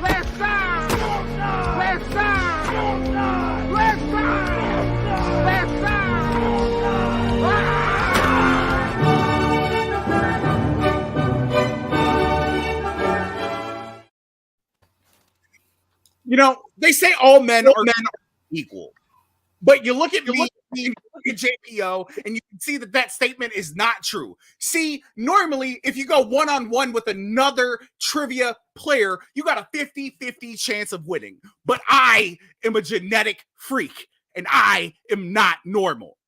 Left side. Left side. Left side. Left side. You know, they say all men are equal. But you look at me, you look at JPO, and you can see that that statement is not true. See, normally, if you go one-on-one with another trivia player, you got a 50-50 chance of winning. But I am a genetic freak, and I am not normal.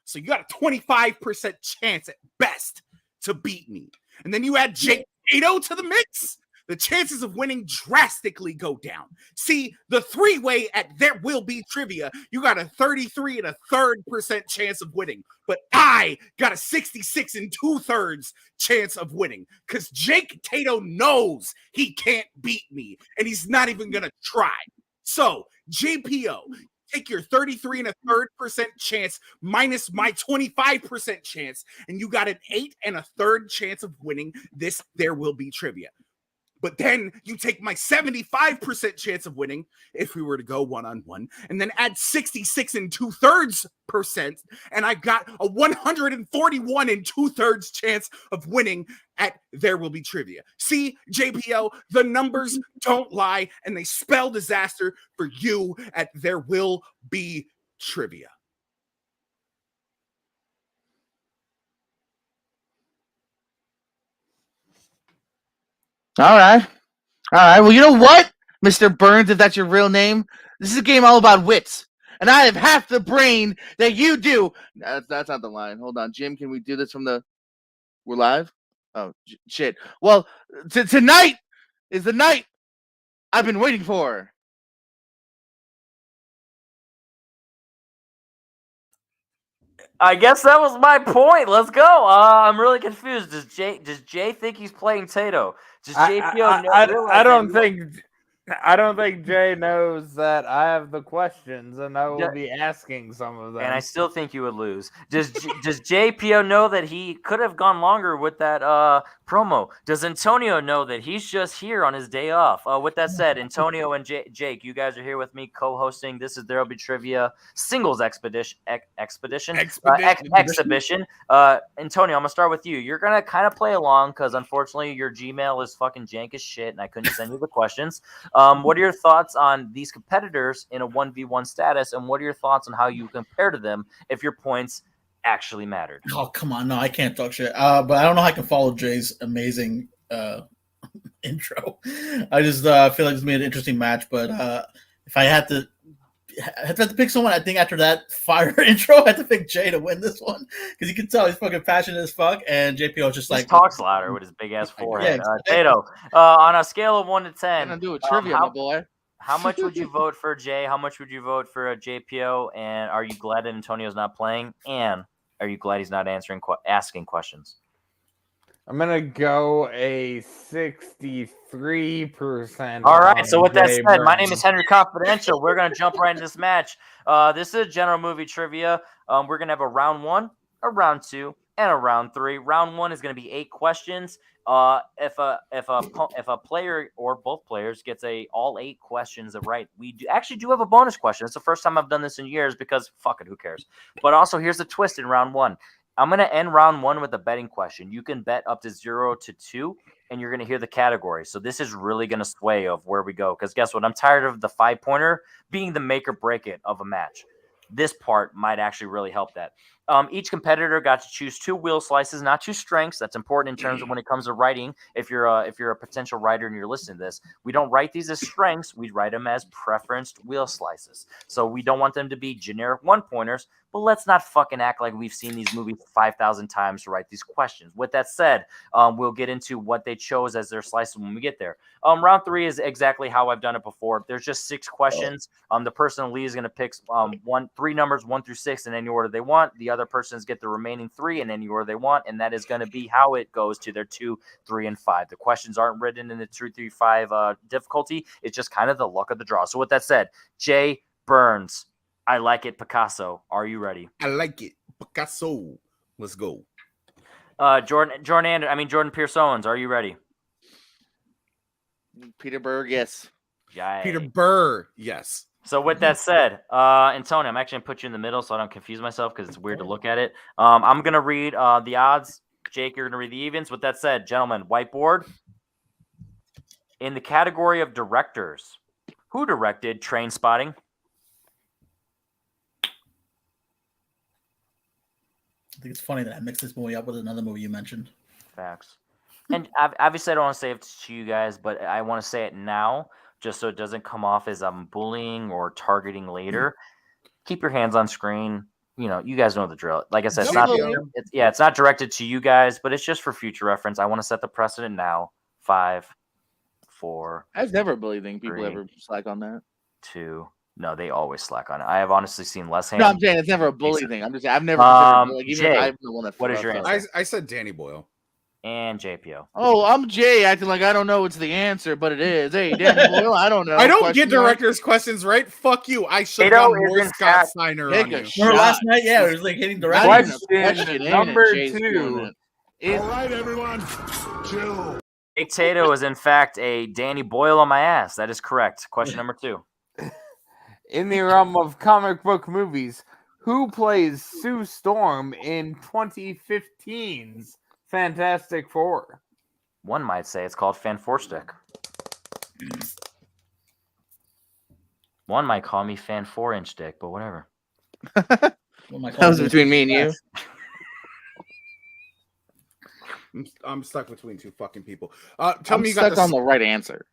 So you got a 25% chance at best to beat me. And then you add Jake Cato to the mix, the chances of winning drastically go down. See, the three-way at There Will Be Trivia, you got a 33 1/3% chance of winning. But I got a 66 2/3 chance of winning because Jake Tato knows he can't beat me, and he's not even going to try. So, JPO, take your 33 1/3% chance minus my 25% chance, and you got an 8 1/3 chance of winning this There Will Be Trivia. But then you take my 75% chance of winning if we were to go one-on-one, and then add 66 2/3%, and I've got a 141 2/3 chance of winning at There Will Be Trivia. See, JPO, the numbers don't lie, and they spell disaster for you at There Will Be Trivia. All right. Well, you know what, Mr. Burns, if that's your real name? This is a game all about wits. And I have half the brain that you do. That's not the line. Hold on. Jim, can we do this from the... We're live? Oh, shit. Well, tonight is the night I've been waiting for. I guess that was my point. Let's go. I'm really confused. Does Jay think he's playing Tato? Does JPO know? I don't think Jay knows that I have the questions, and I will be asking some of them. And I still think you would lose. Does JPO know that he could have gone longer with that promo? Does Antonio know that he's just here on his day off? With that said, Antonio and Jake, you guys are here with me co-hosting. This is There'll Be Trivia Singles Exhibition. Antonio, I'm gonna start with you. You're gonna kind of play along because unfortunately your Gmail is fucking jank as shit, and I couldn't send you the questions. What are your thoughts on these competitors in a 1v1 status, and what are your thoughts on how you compare to them if your points actually mattered? Oh, come on. No, I can't talk shit. But I don't know how I can follow Jay's amazing intro. I just feel like it's made an interesting match. But if I had to pick someone, I think after that fire intro, I had to pick Jay to win this one because you can tell he's fucking passionate as fuck, and JPO just like talks louder with his big ass forehead. Tato, on a scale of 1 to 10, I'm gonna do a trivia, my boy. How much would you vote for Jay? How much would you vote for a JPO? And are you glad that Antonio's not playing? And are you glad he's not asking questions? I'm gonna go a 63%. All right. So with that said, my name is Henry Confidential. We're gonna jump right into this match. This is general movie trivia. We're gonna have a round 1, a round 2, and a round 3. Round 1 is gonna be 8 questions. If a player or both players gets all 8 questions right, we actually do have a bonus question. It's the first time I've done this in years because fuck it, who cares? But also here's the twist in round 1. I'm going to end round 1 with a betting question. You can bet up to 0 to 2, and you're going to hear the category. So this is really going to sway of where we go. Because guess what? I'm tired of the 5-pointer being the make or break it of a match. This part might actually really help that. Each competitor got to choose 2 wheel slices, not 2 strengths. That's important in terms of when it comes to writing. If you're a potential writer and you're listening to this, we don't write these as strengths. We write them as preferenced wheel slices. So we don't want them to be generic 1-pointers. But let's not fucking act like we've seen these movies 5,000 times to write these questions. With that said, we'll get into what they chose as their slices when we get there. Round 3 is exactly how I've done it before. There's just 6 questions. The person in the lead is going to pick 3 numbers 1 through 6 in any order they want. The other persons get the remaining 3 in any order they want, and that is going to be how it goes to their 2, 3, and 5. The questions aren't written in the 2, 3, 5 difficulty. It's just kind of the luck of the draw. So with that said, Jay Burns, I like it, Picasso. Are you ready? I like it, Picasso. Let's go. Jordan Pierce Owens, are you ready? Peter Berg, yes. Jai. Peter Burr, yes. So with that said, and Tony, I'm actually gonna put you in the middle so I don't confuse myself because it's weird to look at it. I'm gonna read the odds. Jake, you're gonna read the evens. With that said, gentlemen, whiteboard. In the category of directors, who directed Train Spotting? I think it's funny that I mixed this movie up with another movie you mentioned. Facts. And obviously, I don't want to say it to you guys, but I want to say it now, just so it doesn't come off as I'm bullying or targeting later. Keep your hands on screen. You know, you guys know the drill. Like I said, it's not directed to you guys, but it's just for future reference. I want to set the precedent now. 5, 4. I've never believed people 3, ever slack on that. 2. No, they always slack on it. I have honestly seen less hands. No, I'm saying it's never a bully thing. I've never considered, like, even Jay, if I'm the one that what is your answer? I said Danny Boyle. And JPO. Oh, I'm Jay acting like I don't know what's the answer, but it is. Hey, Danny Boyle, I don't know. I don't get directors' questions right. Fuck you. I should have gone more Scott Steiner on you. Remember last night? Yeah, it was like hitting directors. Question number 2. All right, everyone, chill. Big Tato is in fact a Danny Boyle on my ass. That is correct. Question number 2. In the realm of comic book movies, who plays Sue Storm in 2015's Fantastic Four? One might say it's called Fan Four Stick. One might call me Fan 4-inch dick, but whatever. That was between me and you. I'm stuck between two fucking people. Tell me you got on the right answer.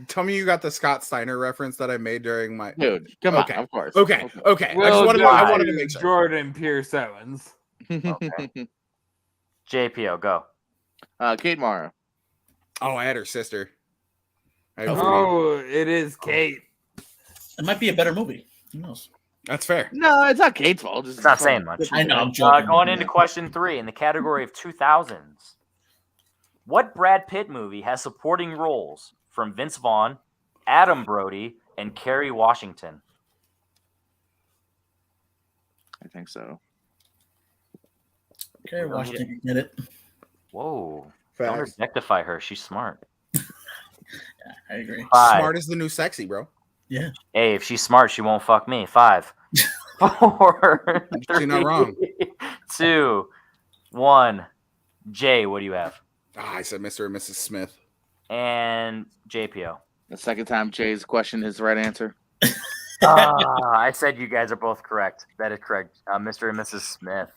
Tell me you got the Scott Steiner reference that I made during my dude. Come on, of course. Okay. Well, I wanted to make sure. Jordan Pierce Owens. Okay. JPO, go. Kate Mara. Oh, I had her sister. Oh, it is Kate. It might be a better movie. Who knows? That's fair. No, it's not Kate's fault. It's not saying much. I know. I'm joking. Going into question 3 in the category of 2000s. What Brad Pitt movie has supporting roles from Vince Vaughn, Adam Brody, and Carrie Washington? I think so. Carrie Washington did it. Whoa. Don't objectify her. She's smart. Yeah, I agree. 5. Smart is the new sexy, bro. Yeah. Hey, if she's smart, she won't fuck me. 5, 4, 3, not wrong. 2, 1. Jay, what do you have? I said Mr. and Mrs. Smith. And JPO. The second time Jay's question is the right answer. I said you guys are both correct. That is correct. Mr. and Mrs. Smith.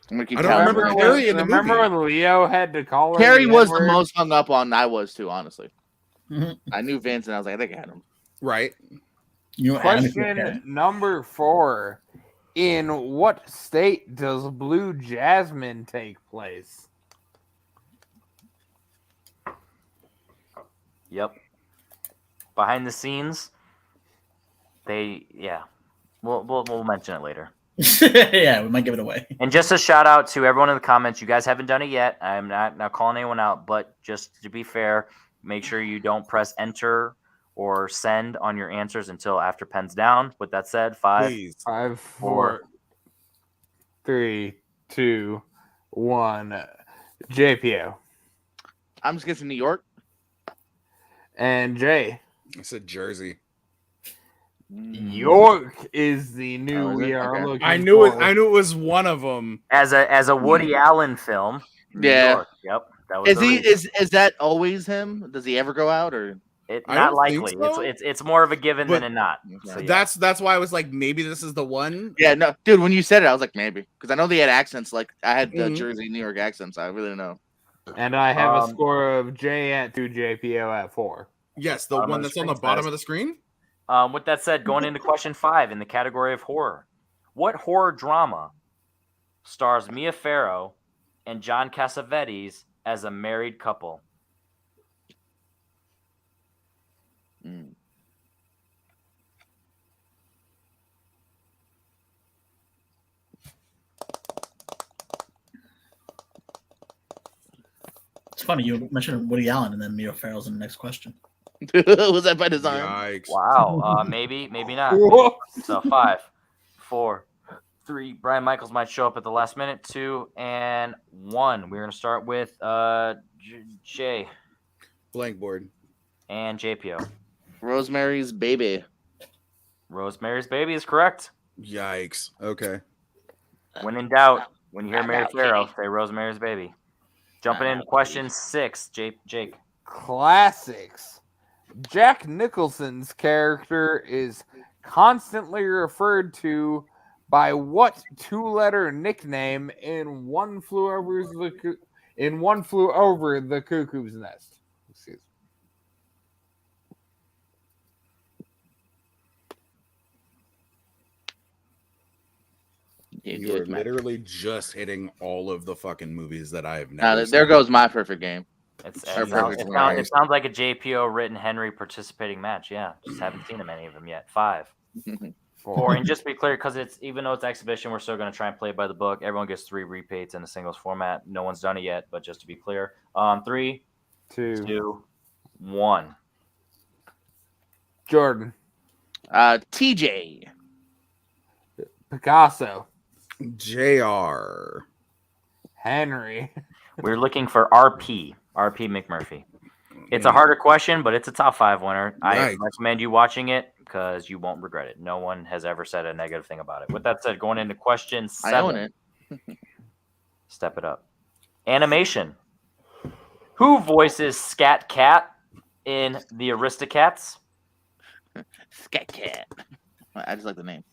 I'm gonna keep I don't remember Carrie in the movie. Remember when Leo had to call her? Carrie was the most hung up on. I was too, honestly. Mm-hmm. I knew Vince, and I was like, I think I had him. Right. Question number 4. In what state does Blue Jasmine take place? Yep. Behind the scenes, we'll mention it later. Yeah, we might give it away. And just a shout out to everyone in the comments. You guys haven't done it yet. I'm not calling anyone out, but just to be fair, make sure you don't press enter or send on your answers until after pen's down. With that said, 5, 4, 3, 2, 1. JPO. I'm just guessing New York. And Jay. I said Jersey. York is the new we are looking I knew for. it was one of them. As a Woody Allen film. Yeah. York. Yep. That was is that always him? Does he ever go out or? Not likely. So. It's more of a given than a not. Okay. So, That's why I was like, maybe this is the one. Yeah, no, dude. When you said it, I was like, maybe, because I know they had accents. Like I had the Jersey, New York accents. I really don't know. And I have a score of J at 2, JPO at 4. Yes, the one that's on the bottom of the screen. With that said, going into question 5 in the category of horror, what horror drama stars Mia Farrow and John Cassavetes as a married couple? It's funny you mentioned Woody Allen and then Mia Farrow's in the next question. Was that by design? Yikes. Wow. Maybe not. So 5, 4, 3. Brian Michaels might show up at the last minute. 2 and 1. We're gonna start with Jay. Blank board. And JPO. Rosemary's Baby. Rosemary's Baby is correct. Yikes. Okay. When in doubt, when you hear Mary Farrow, say Rosemary's Baby. Jumping in question 6, Jake. Classics. Jack Nicholson's character is constantly referred to by what 2-letter nickname in One Flew Over the Cuckoo's Nest? Excuse Yeah, You are literally just hitting all of the fucking movies that I have never Now, seen. there goes my perfect game. It perfect sounds like a JPO written Henry participating match. Yeah, just haven't seen him any of them yet. 5. 4. And just to be clear, because it's even though it's exhibition, we're still going to try and play it by the book. Everyone gets 3 repeats in the singles format. No one's done it yet, but just to be clear, 3, 2, 1. Jordan. TJ. Picasso. JR. Henry. We're looking for RP McMurphy. It's a harder question, but it's a top 5 winner. I recommend you watching it because you won't regret it. No one has ever said a negative thing about it. With that said, going into question 7. I own it. Step it up. Animation. Who voices Scat Cat in The Aristocats? Scat Cat. I just like the name.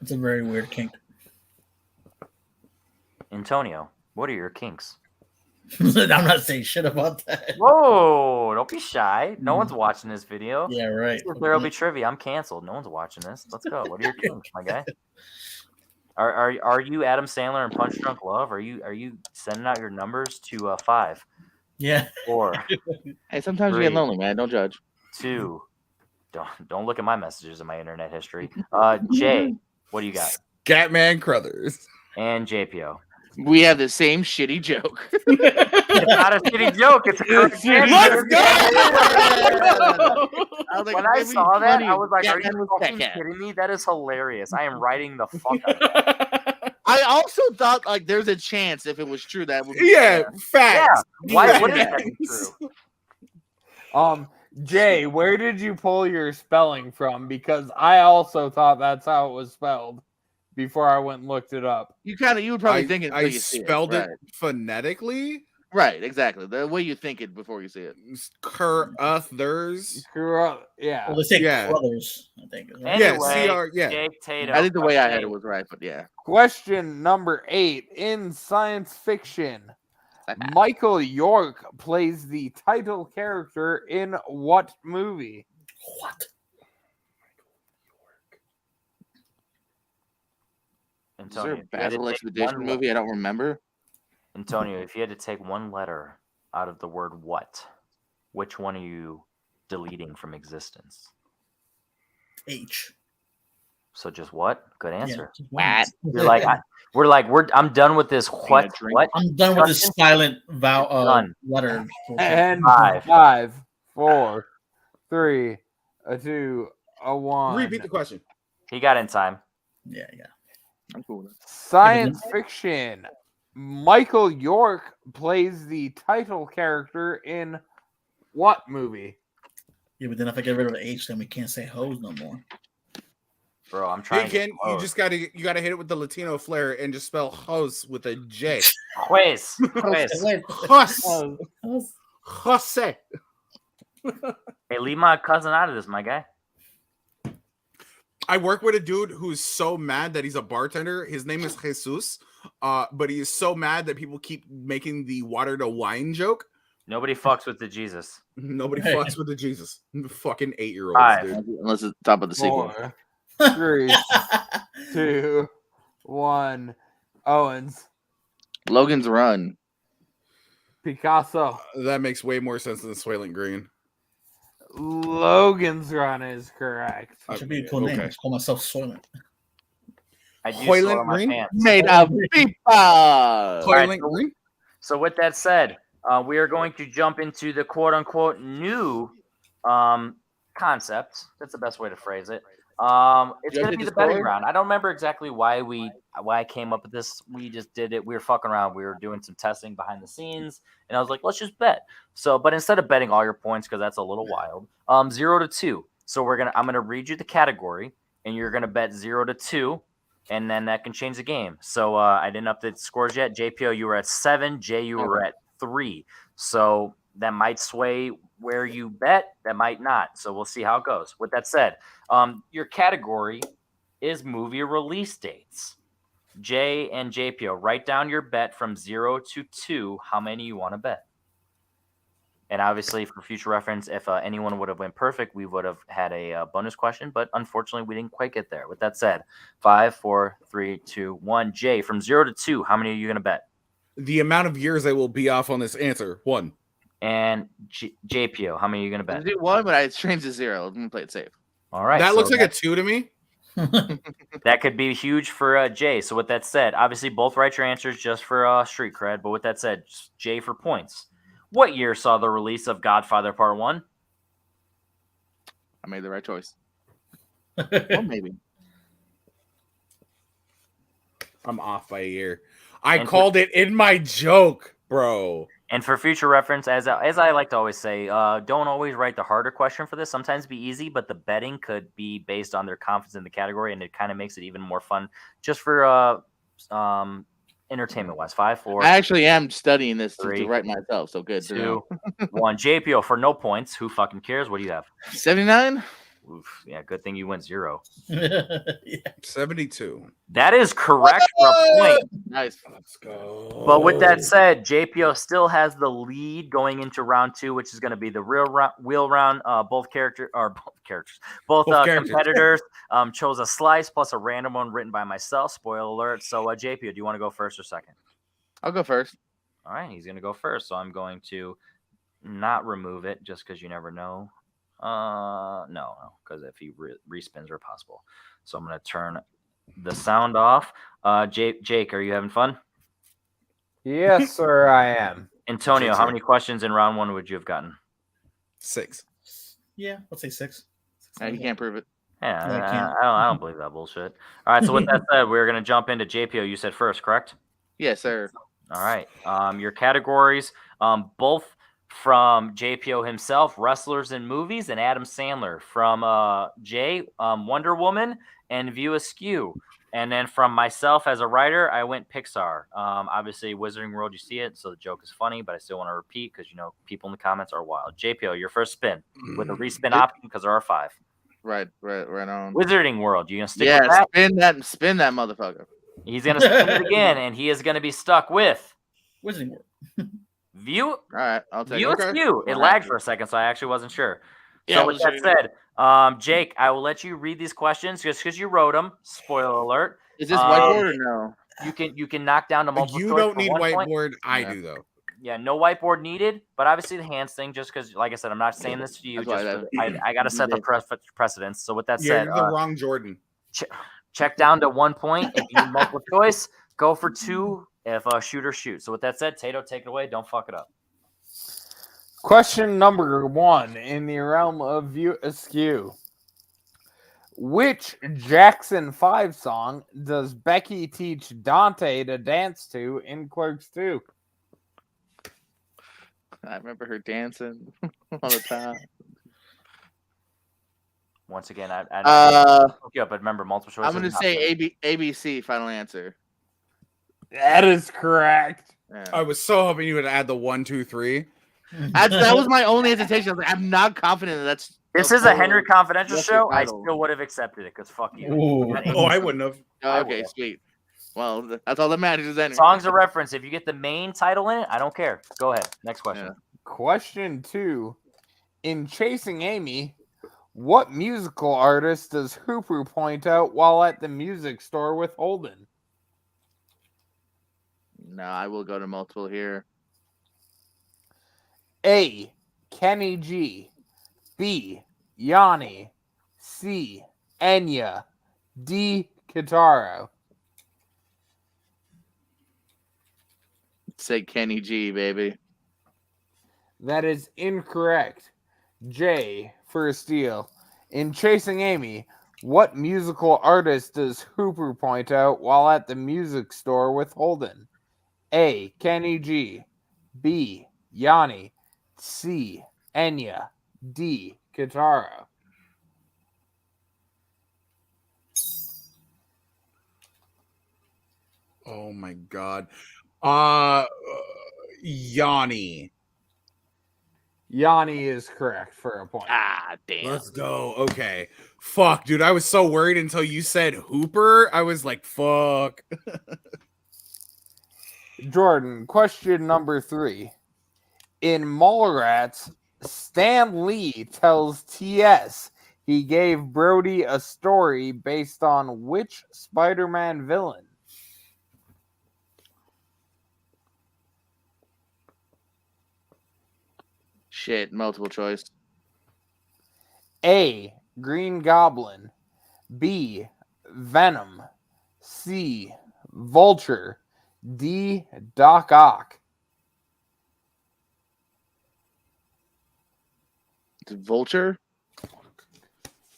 It's a very weird kink. Antonio, what are your kinks? I'm not saying shit about that. Whoa, don't be shy. No one's watching this video. Yeah, right. There'll be trivia. I'm canceled. No one's watching this. Let's go. What are your kinks, my guy? Are you Adam Sandler and Punch Drunk Love? Are you sending out your numbers to 5? Yeah. 4. Hey, sometimes 3, you get lonely, man. Don't judge. 2. Don't look at my messages in my internet history. Jay, what do you got? Scatman Crothers. And JPO. We have the same shitty joke. It's not a shitty joke. It's a correct answer. Let's go! When I saw that, I was like, are you fucking kidding me? That is hilarious. I am writing the fuck out of it. I also thought like there's a chance if it was true that would be facts. Yeah. Why wouldn't that be true? Jay, where did you pull your spelling from? Because I also thought that's how it was spelled before I went and looked it up. You would probably think it. I spelled it phonetically. Right, exactly. The way you think it before you see it. Crothers. Yeah. Well, they say Crothers, I think. Anyway, yeah. Jake Tatum. I think the way I had it was right, but yeah. Question number 8. In science fiction, Michael York plays the title character in what movie? What? Antonio, is there a Basil Expedition movie I don't remember? Antonio, if you had to take one letter out of the word what, which one are you deleting from existence? H. So just what? Good answer. Yeah, You're like, I'm done with this. What? I'm done with this silent letter. And 5, 4, 3, 2, 1. Repeat the question. He got in time. Yeah. I'm cool with it. Science fiction. Michael York plays the title character in what movie? Yeah, but then if I get rid of the H, then we can't say hoes no more. Bro, I'm trying. Hey, Ken, you gotta hit it with the Latino flair and just spell hoes with a J. Juez. Jose. Hey, leave my cousin out of this, my guy. I work with a dude who's so mad that he's a bartender. His name is Jesus, but he is so mad that people keep making the water to wine joke. Nobody fucks with the Jesus. Nobody fucks with the Jesus. Fucking 8-year-olds, dude. Unless it's top of the sequel. 4, 3, 2, 1. Owens. Logan's Run. Picasso. That makes way more sense than Soylent Green. Logan's Run is correct. That should be a cool name. I call myself Soylent. I do Soylent my Green? pants. Made of people. Soylent Green? So with that said, we are going to jump into the quote-unquote new concept. That's the best way to phrase it. It's You gonna update be the the betting score? round. I don't remember exactly why I came up with this. We just did it. We were fucking around. We were doing some testing behind the scenes, and I was like, let's just bet. So, but instead of betting all your points, because that's a little wild, 0 to 2. So I'm gonna read you the category, and you're gonna bet 0 to 2, and then that can change the game. So I didn't update the scores yet. JPO, you were at 7. Jay, you were at 3. So that might sway where you bet. That might not. So we'll see how it goes. With that said, your category is movie release dates. Jay and JPO, write down your bet from 0 to 2. How many you want to bet? And obviously, for future reference, if anyone would have went perfect, we would have had a bonus question. But unfortunately, we didn't quite get there. With that said, 5, 4, 3, 2, 1. Jay, from 0 to 2, how many are you going to bet? The amount of years I will be off on this answer. 1. And JPO, how many are you going to bet? Let's do 1, but I changed to 0. Let me play it safe. All right. That looks like a 2 to me. That could be huge for Jay. So with that said, obviously both write your answers just for street cred. But with that said, Jay for points. What year saw the release of Godfather Part 1? I made the right choice. Well, maybe. I'm off by a year. I called it in my joke, bro. And for future reference, as I like to always say, don't always write the harder question for this. Sometimes be easy, but the betting could be based on their confidence in the category, and it kind of makes it even more fun just for entertainment-wise. 5, 4. I actually am studying this to 3, write myself, so good. 2, 1. JPO for no points. Who fucking cares? What do you have? 79? Oof, yeah, good thing you went 0. Yeah. 72. That is correct for a point. Nice. Let's go. But with that said, JPO still has the lead going into round 2, which is going to be the wheel round. Both competitors chose a slice plus a random one written by myself. Spoiler alert. So, JPO, do you want to go first or second? I'll go first. All right, he's going to go first. So I'm going to not remove it just because you never know. No, because if he respins are possible. So I'm going to turn the sound off. Jake, are you having fun? Yes, sir, I am. Antonio, how many questions in round 1 would you have gotten? 6. Yeah, let's say 6. You can't prove it. Yeah, I can't. I don't believe that bullshit. All right, so with that said, we're going to jump into JPO. You said first, correct? Yes, sir. All right. Your categories, both from JPO himself, wrestlers and movies, and Adam Sandler. From Jay, Wonder Woman and View Askew. And then from myself as a writer, I went Pixar. Obviously, Wizarding World, you see it, so the joke is funny, but I still want to repeat because, people in the comments are wild. JPO, your first spin with a respin option because there are 5. Right on. Wizarding World, you going to stick with that? Spin that motherfucker. He's going to spin it again, and he is going to be stuck with Wizarding World. View. All right, I'll take View it. Askew. It lagged for a second, so I actually wasn't sure. Yeah, So with that said, Jake, I will let you read these questions just because you wrote them. Spoiler alert. Is this whiteboard or no? You can knock down to multiple You choice don't for need 1 point. whiteboard. I Yeah. do, though. Yeah, no whiteboard needed, but obviously the hands thing, just because, like I said, I'm not saying this to you. That's why I got to set the precedence. So with that You're said, the wrong Jordan. check down to 1 point. If you need multiple choice, go for 2 if shoot or shoot. So with that said, Tato, take it away. Don't fuck it up. Question number 1 in the realm of View Askew. Which Jackson 5 song does Becky teach Dante to dance to in Clerks 2? I remember her dancing all the time. Once again, I look you up, but remember multiple choice. I'm going to say ABC, final answer. That is correct. Yeah. I was so hoping you would add the 1, 2, 3. That was my only hesitation. I was like, I'm not confident that that's. This is a Henry Confidential That's show. your I title. still would have accepted it because fuck you. Ooh. Oh, I wouldn't have. Oh, okay, sweet. Well, that's all that matters. Anyway. Songs of reference. If you get the main title in it, I don't care. Go ahead. Next question. Yeah. Question 2. In Chasing Amy, what musical artist does Hooper point out while at the music store with Holden? No, I will go to multiple here. A. Kenny G. B. Yanni. C. Enya. D. Kitaro. Say Kenny G, baby. That is incorrect. J. For a steal. In Chasing Amy, What musical artist does Hooper point out while at the music store with Holden? A. Kenny G. B. Yanni. C. Enya. D. Kitara. Oh my god. Yanni. Yanni is correct for a point. Ah, damn. Let's go. Okay. Fuck, dude. I was so worried until you said Hooper. I was like, fuck. Jordan, question number 3. In Mallrats, Stan Lee tells T.S. he gave Brody a story based on which Spider-Man villain? Shit, multiple choice. A. Green Goblin. B. Venom. C. Vulture. D. Doc Ock. Vulture?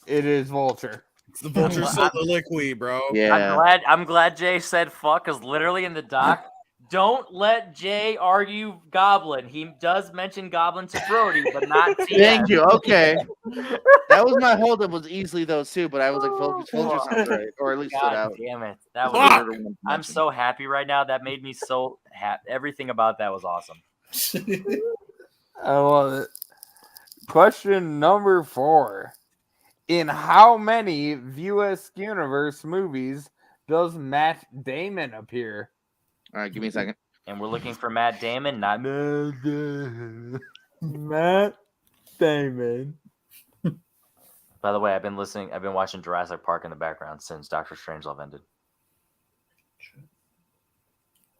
It is Vulture. It's the Vulture soliloquy, bro. Yeah. I'm glad Jay said fuck, because literally in the doc, don't let Jay argue Goblin. He does mention Goblin to Brody, but not to Thank you. Okay. That was my holdup, was easily those two, but I was like, Vulture sounds right. Or at least stood God out. damn it. That Fuck! was Harder one to I'm mention. so happy right now. That made me so happy. Everything about that was awesome. I love it. Question number 4. In how many View Universe movies does Matt Damon appear? All right, give me a second. And we're looking for Matt Damon, not Matt Damon. By the way, I've been watching Jurassic Park in the background since Doctor Strangelove ended.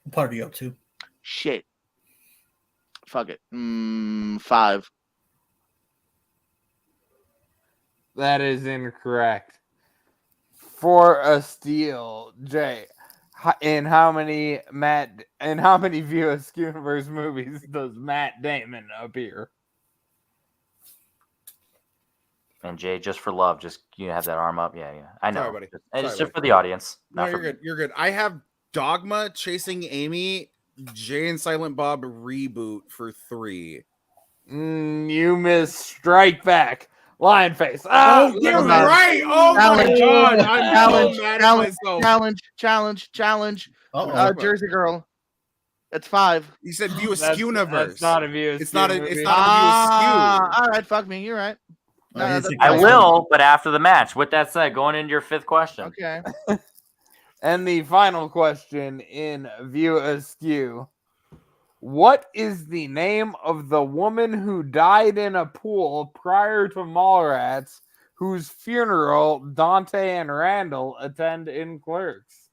What part are you up to? Shit. Fuck it. 5. That is incorrect. For a steal, Jay. In how many View Universe movies does Matt Damon appear? And Jay, just for love, just you have that arm up. Yeah. I know. Sorry, buddy. It's Sorry, just for the audience. No, Not you're for good. You're good. I have Dogma, Chasing Amy, Jay and Silent Bob reboot for 3. You missed Strike Back. Lion Face. Oh, you're no. right. Oh my Challenge. god. I'm Challenge, so mad at myself. challenge. Uh-oh. Jersey Girl. That's 5. You said View That's Universe. not a View. It's not a movie. All right, fuck me. You're right. No, that's I fine. will, but after the match. With that said, going into your 5th question. Okay. And the final question in View Askew. What is the name of the woman who died in a pool prior to Mallrats, whose funeral Dante and Randall attend in Clerks?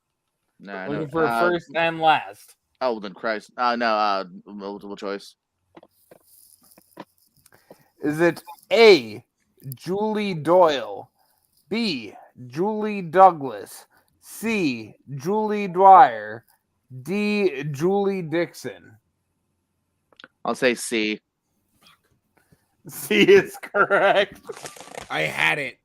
No, Looking for first and last. Oh, then Christ. No, multiple choice. Is it A, Julie Doyle, B, Julie Douglas, C, Julie Dwyer, D, Julie Dixon? I'll say C. C is correct. I had it.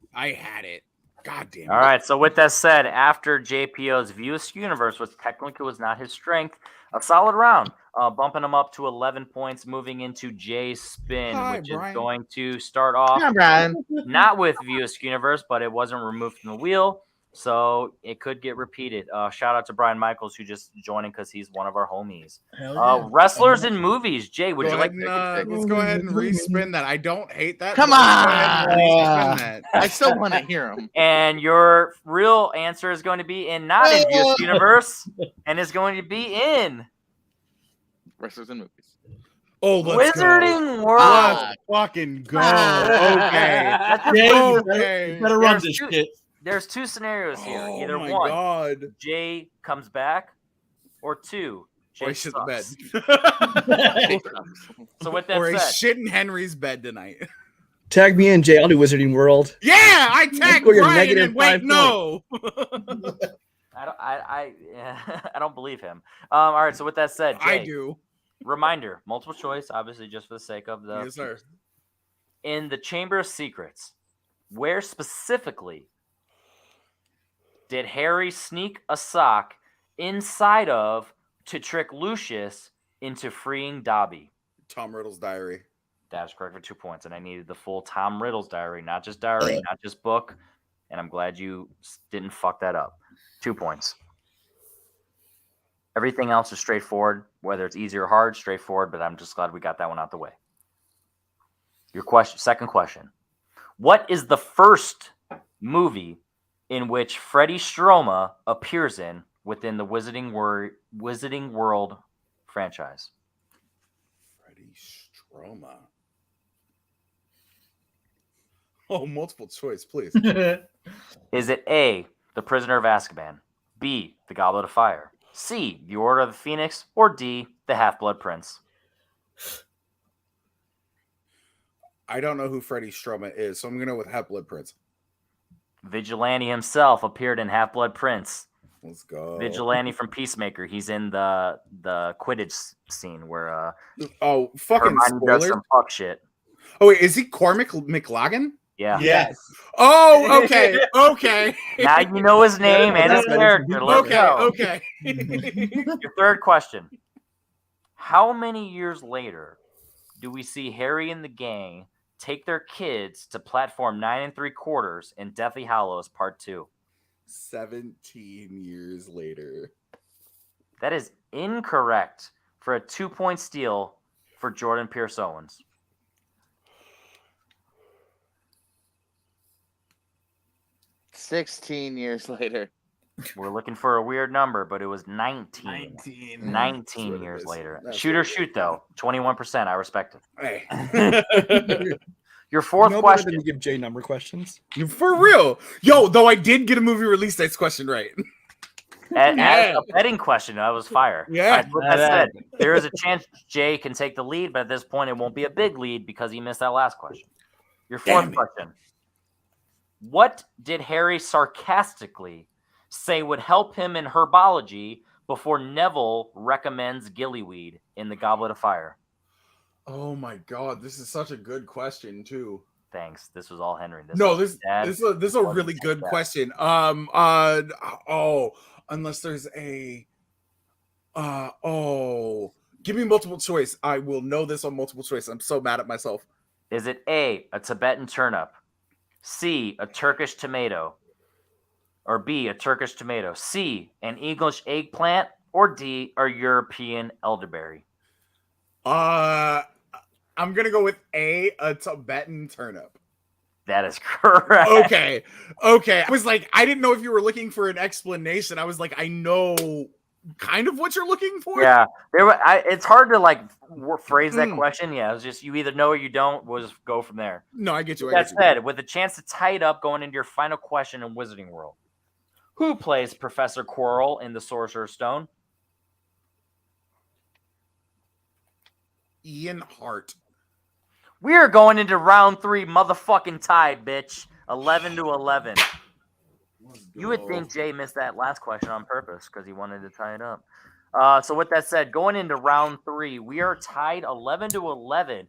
God damn it. All right. So with that said, after JPO's View Universe, which technically was not his strength, a solid round, bumping him up to 11 points, moving into Jay's spin, Hi, which Brian. is going to start off Come on, Brian. not with View Universe, but it wasn't removed from the wheel, so it could get repeated. Shout out to Brian Michaels, who just joining because he's one of our homies. Hell yeah. Wrestlers in movies. Jay, would Go you ahead like and, to let's go ahead and respin that. I don't hate that. Come but let's go ahead and on. respin that. I still want to hear him. And your real answer is going to be in not in View Universe, and is going to be in Wrestlers and movies. Oh, let's Wizarding go. World. Let's fucking go. Okay. Jay, you Okay. better run Yes, this dude. shit. There's 2 scenarios here. Oh Either my one, god. Jay comes back, or 2, Jay Or he shit the bed. sucks. So with that Or he's said, shit in Henry's bed tonight. Tag me in, Jay. I'll do Wizarding World. Yeah, I tagged score your Brian negative and wait, 5 no. I don't believe him. All right. So with that said, Jay, I do. reminder, multiple choice, obviously just for the sake of the Yes, sir. in the Chamber of Secrets, where specifically did Harry sneak a sock inside of to trick Lucius into freeing Dobby? Tom Riddle's diary. That is correct for 2 points, and I needed the full Tom Riddle's diary, not just diary, not just book, and I'm glad you didn't fuck that up. 2 points. Everything else is straightforward, whether it's easy or hard, straightforward, but I'm just glad we got that one out the way. Your question, second question. What is the first movie in which Freddy Stroma appears in within the Wizarding World franchise? Freddy Stroma. Oh, multiple choice, please. Is it A, The Prisoner of Azkaban, B, The Goblet of Fire, C, The Order of the Phoenix, or D, The Half-Blood Prince? I don't know who Freddy Stroma is, so I'm going to go with Half-Blood Prince. Vigilante himself appeared in Half-Blood Prince. Let's go. Vigilante from Peacemaker. He's in the Quidditch scene where oh, fucking Hermione does spoilers. some fuck shit. Oh, wait, is he Cormac McLagan? Yeah. Yes. Oh, okay, okay. Now you know his name and his character. Let's go. Okay. Your third question. How many years later do we see Harry and the gang take their kids to platform 9 3/4 in Deathly Hallows Part 2? 17 years later. That is incorrect for a 2-point steal for Jordan Pierce Owens. 16 years later. We're looking for a weird number, but it was 19 years later. Shoot or shoot, though. 21%. I respect it. Hey. Your fourth No better question. than to give Jay number questions. For real. Yo, though I did get a movie release dates question right. As a betting question, that was fire. Yeah. Right, with that said, there is a chance Jay can take the lead, but at this point, it won't be a big lead because he missed that last question. Your fourth question. What did Harry sarcastically say would help him in herbology before Neville recommends Gillyweed in the Goblet of Fire? Oh my god, this is such a good question too. Thanks. This was all Henry. This is a really good question. Unless there's a give me multiple choice. I will know this on multiple choice. I'm so mad at myself. Is it A, a Tibetan turnip, C, a Turkish tomato, or B, a Turkish tomato, C, an English eggplant, or D, a European elderberry? I'm gonna go with a Tibetan turnip. That is correct. Okay. I was like, I didn't know if you were looking for an explanation. I was like, I know kind of what you're looking for. Yeah, it's hard to phrase that question. Yeah, it's just you either know or you don't. We'll just go from there. No, I get you. That said, with a chance to tie it up going into your final question in Wizarding World, who plays Professor Quirrell in The Sorcerer's Stone? Ian Hart. We are going into round 3, motherfucking tied, bitch. 11-11. You would think Jay missed that last question on purpose because he wanted to tie it up. So with that said, going into round 3, we are tied 11-11.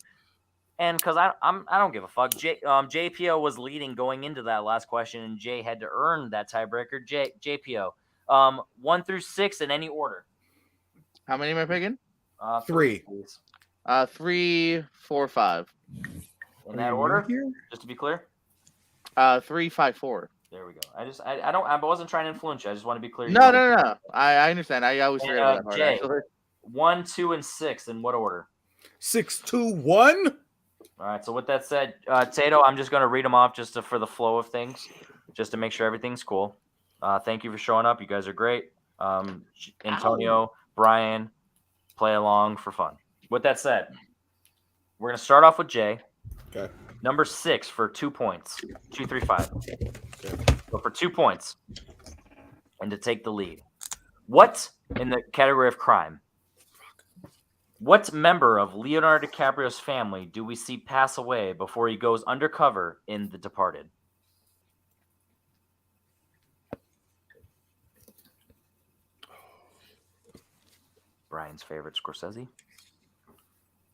And because I don't give a fuck. JPO was leading going into that last question, and Jay had to earn that tiebreaker. JPO, 1 through 6 in any order. How many am I picking? 3. Please. 3, 4, 5. In that order, just to be clear. 3, 5, 4. There we go. I wasn't trying to influence you. I just want to be clear. No. I understand. I always forget that part. Jay, Actually. 1, 2, and 6. In what order? 6, 2, 1. All right. So with that said, Tato, I'm just going to read them off just for the flow of things, just to make sure everything's cool. Thank you for showing up. You guys are great. Antonio, Brian, play along for fun. With that said, we're going to start off with Jay. Okay. Number 6 for 2 points. 2, 3, 5. Okay. So for 2 points, and to take the lead, what in the category of crime? What member of Leonardo DiCaprio's family do we see pass away before he goes undercover in The Departed? Brian's favorite Scorsese.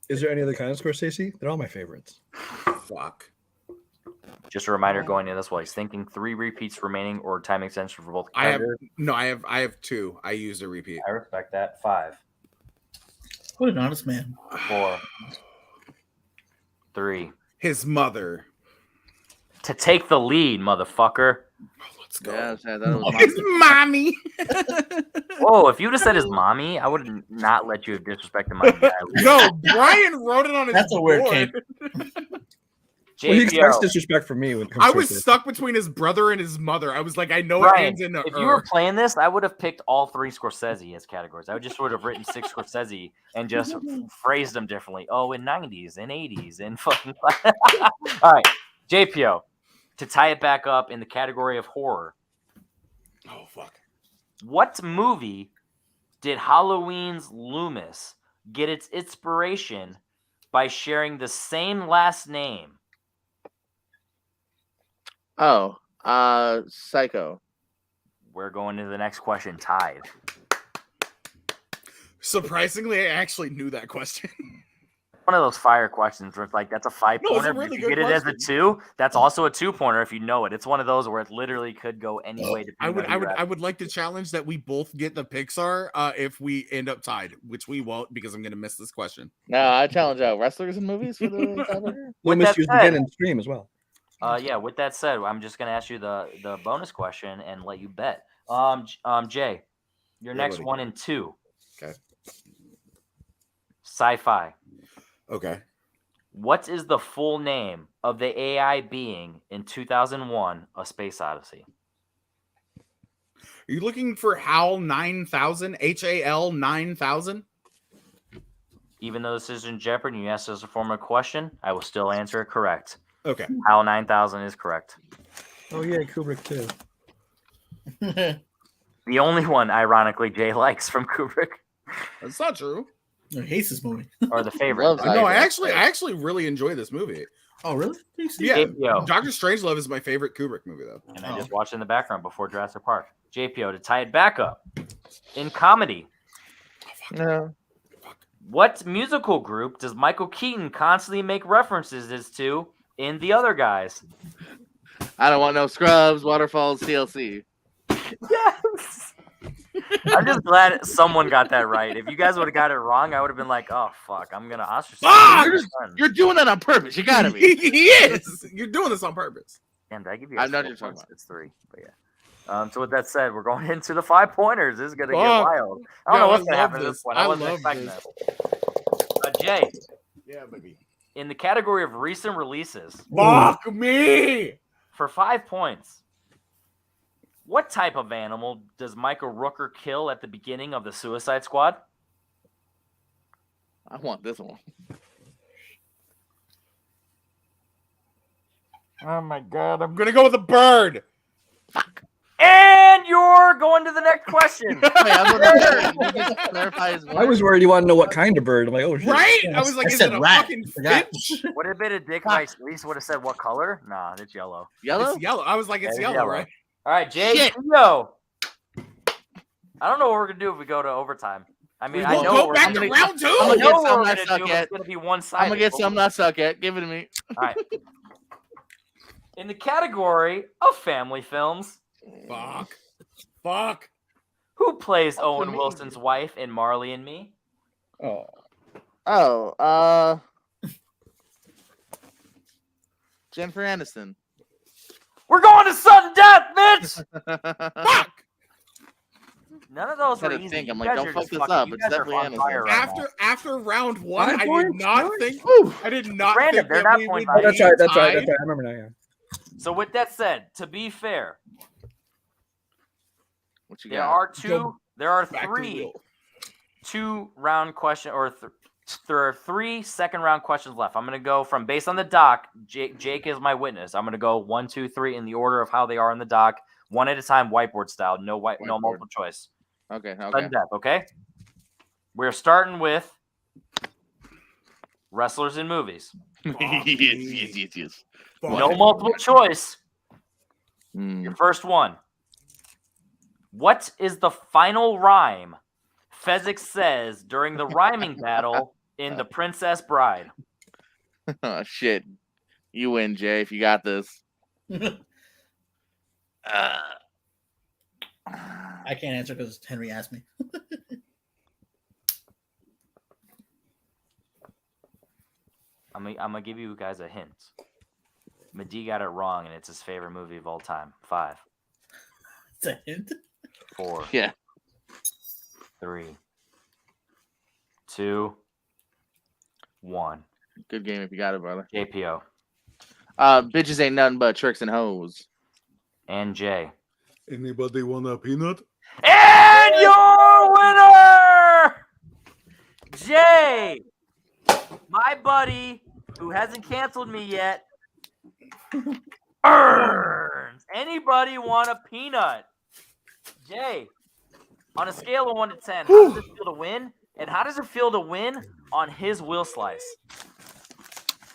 Is there any other kind of Scorsese? They're all my favorites. Fuck. Just a reminder going in this while he's thinking. 3 repeats remaining or time extension for both. I have 2. I used a repeat. I respect that. 5. What an honest man. 4. 3. His mother. To take the lead, motherfucker. Let's go. Yeah, that was His mommy. Whoa, if you would have said his mommy, I would not let you have disrespected my dad. No, Brian wrote it on his That's a weird board. cape. Well, he expects JPO. disrespect from me. When it comes I to was this. stuck between his brother and his mother. I was like, I know it Brian, ends in a if you were playing this, I would have picked all 3 Scorsese as categories. I would just would have written 6 Scorsese and just phrased them differently. Oh, in 90s, in 80s, in fucking. All right, JPO. To tie it back up in the category of horror. Oh, fuck. What movie did Halloween's Loomis get its inspiration by sharing the same last name? Oh, Psycho. We're going to the next question, tied. Surprisingly, I actually knew that question. One of those fire questions where it's like, that's a 5-pointer. No, it's a really if you good get it as a question. 2, that's also a 2-pointer if you know it. It's one of those where it literally could go any way. I would like to challenge that we both get the Pixar if we end up tied, which we won't because I'm going to miss this question. No, I challenge out wrestlers and movies for the tiebreaker. We'll With that misuse said- again in stream as well. Yeah, with that said, I'm just going to ask you the bonus question and let you bet. Jay, your next buddy. 1 and 2. Okay. Sci-fi. Okay. What is the full name of the AI being in 2001, A Space Odyssey? Are you looking for HAL 9000? HAL 9000? Even though this is in jeopardy and you asked as a formal question, I will still answer it correct. Okay. HAL 9000 is correct. Oh yeah, Kubrick too. The only one, ironically, Jay likes from Kubrick, That's not true. He hates this movie. or the favorite. Loves No, I Psycho. actually really enjoy this movie. Oh, really? Yeah. JPO. Doctor Strangelove is my favorite Kubrick movie, though. And I just watched in the background before Jurassic Park. JPO, to tie it back up, in comedy, No. what musical group does Michael Keaton constantly make references to in The Other Guys? I don't want no scrubs, waterfalls, TLC. Yes. I'm just glad someone got that right. If you guys would have got it wrong, I would have been like, "Oh fuck, I'm gonna ostracize." Fuck! your son." You're doing that on purpose. You gotta be. He is. You're doing this on purpose. Damn, did I give you? I'm not extra even talking points? about it. It's 3, but yeah. So with that said, we're going into the 5-pointers. This is gonna get Fuck. wild. I don't know what's gonna love happen at this point. I I wasn't love expecting this. that. Jay, Yeah, baby. in the category of recent releases, Fuck me. for 5 points, what type of animal does Michael Rooker kill at the beginning of the Suicide Squad? I want this one. Oh my god, I'm gonna go with a bird. And you're going to the next question. Wait, I was gonna just clarify his I was worried you want to know what kind of bird. I'm like, oh shit. Right? I was like, I is said it a rat. fucking Forgot. finch? Would it have been a dick if I at least would have said what color? Nah, it's yellow. yellow. It's yellow. I was like, it's It's yellow, yellow. right? All right, Jay, Shit. yo. I don't know what we're gonna do if we go to overtime. I mean, I We'll know go what we're back gonna to do. round 2. I'm I gonna know get what some we're that gonna suck do. at. It's gonna be one-sided. I'm gonna get some not suck at. Give it to me. All right. In the category of family films, Fuck. who plays Oh, Owen for me. Wilson's wife in Marley and Me? Oh, Jennifer Aniston. We're going to sudden death, bitch. Fuck. None of those Had were to easy. think. I'm You like, guys don't are fuck just this fucking- up. you It's guys are definitely on Aniston. fire right now. After round 1, 5 I did points? not Points? think. Woo. I did not Brandon, think they're that not we point would Oh, be that's right. That's right. tied. That's right. I remember now. Yeah. So with that said, to be fair, What you there got? are Back to the three wheel. 2-round question there are 3 second-round questions left. I'm gonna go from based on the doc. Jake is my witness. I'm gonna go 1, 2, 3 in the order of how they are in the doc, one at a time, whiteboard style. No no Whiteboard. multiple choice. Okay. Sudden death. Okay. We're starting with wrestlers in movies. yes. Fuck. No multiple choice. Mm. Your first one. What is the final rhyme Fezzik says during the rhyming battle in The Princess Bride? Oh, shit. You win, Jay, if you got this. I can't answer because Henry asked me. I'm gonna give you guys a hint. Medee got it wrong, and it's his favorite movie of all time. 5. It's a hint. 4. Yeah. 3. 2. 1. Good game if you got it, brother. JPO Bitches ain't nothing but tricks and hoes. and Jay. Anybody want a peanut? And your winner, Jay, my buddy who hasn't canceled me yet, earns. Anybody want a peanut? Jay, on a scale of 1 to 10, how does it feel to win? And how does it feel to win on his will slice?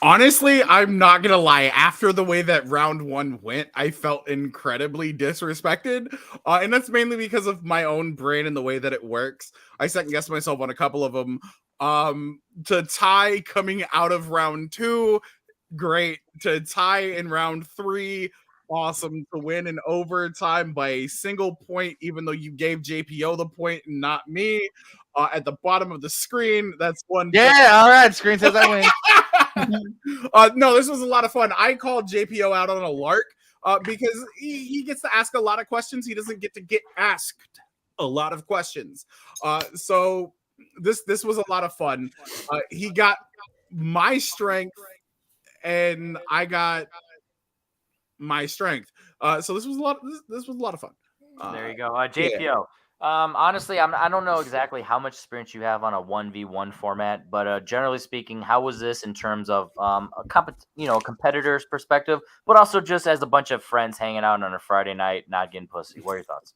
Honestly, I'm not gonna lie. After the way that round 1 went, I felt incredibly disrespected, and that's mainly because of my own brain and the way that it works. I second guessed myself on a couple of them. To tie coming out of round 2, great. To tie in round 3, awesome. To win in overtime by a single point, even though you gave JPO the point and not me. At the bottom of the screen, that's one. Yeah, all right. Screen says I win. No, this was a lot of fun. I called JPO out on a lark because he gets to ask a lot of questions. He doesn't get to get asked a lot of questions. So this was a lot of fun. He got my strength and I got my strength. So this was a lot. This was a lot of fun. There you go, JPO. Yeah. Honestly, I don't know exactly how much experience you have on a 1v1 format, but generally speaking, how was this in terms of a competitor's perspective, but also just as a bunch of friends hanging out on a Friday night, not getting pussy? What are your thoughts?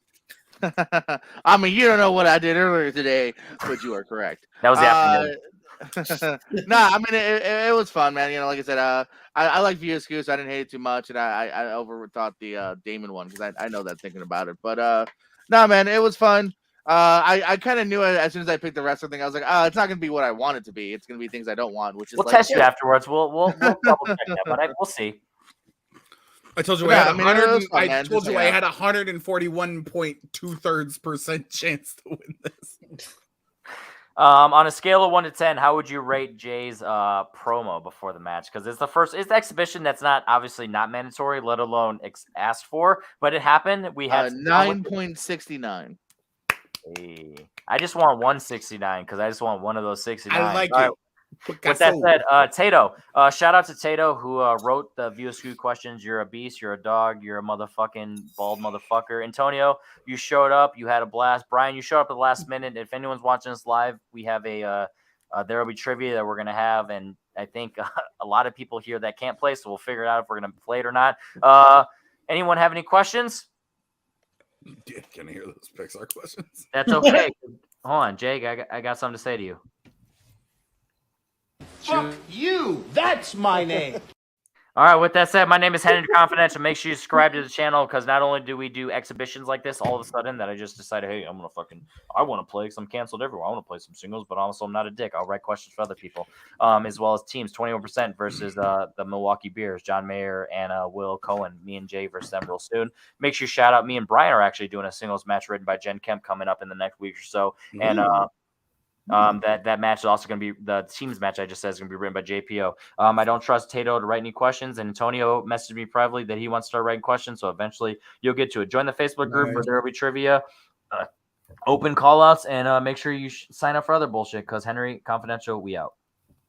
I mean, you don't know what I did earlier today, but you are correct. That was the afternoon. I mean, it was fun, man. You know, like I said, I like VSQ, so I didn't hate it too much, and I overthought the Damon one because I know that thinking about it, but no, man, it was fun. I kind of knew it as soon as I picked the wrestler thing. I was like, it's not gonna be what I want it to be. It's gonna be things I don't want, which is we'll test you afterwards. We'll double check that, but we'll see. I told you I had 141.2% chance to win this. On a scale of 1 to 10, how would you rate Jay's promo before the match? Because it's the exhibition that's obviously not mandatory, let alone asked for, but it happened. We had 9.69. Hey. I just want 169 because I just want one of those 69. I like it. Right. With that said, Tato, shout out to Tato who wrote the VSQ questions. You're a beast. You're a dog. You're a motherfucking bald motherfucker. Antonio, you showed up. You had a blast. Brian, you showed up at the last minute. If anyone's watching us live, we have there will be trivia that we're going to have. And I think a lot of people here that can't play, so we'll figure it out if we're going to play it or not. Anyone have any questions? Yeah, can I hear those Pixar questions? That's okay. Hold on, Jake. I got something to say to you. Fuck you! That's my name. All right, with that said, my name is Henry Confidential. Make sure you subscribe to the channel because not only do we do exhibitions like this all of a sudden that I just decided, hey, I want to play because I'm canceled everywhere. I want to play some singles, but also I'm not a dick. I'll write questions for other people, as well as teams. 21% versus the Milwaukee Bears, John Mayer and Will Cohen. Me and Jay versus them real soon. Make sure you shout out. Me and Brian are actually doing a singles match written by Jen Kemp coming up in the next week or so, and that match is also going to be the teams match. I just said is going to be written by JPO. I don't trust Tato to write any questions, and Antonio messaged me privately that he wants to start writing questions. So eventually you'll get to it. Join the Facebook group where there will be trivia, open call outs, and make sure you sign up for other bullshit because Henry Confidential, we out.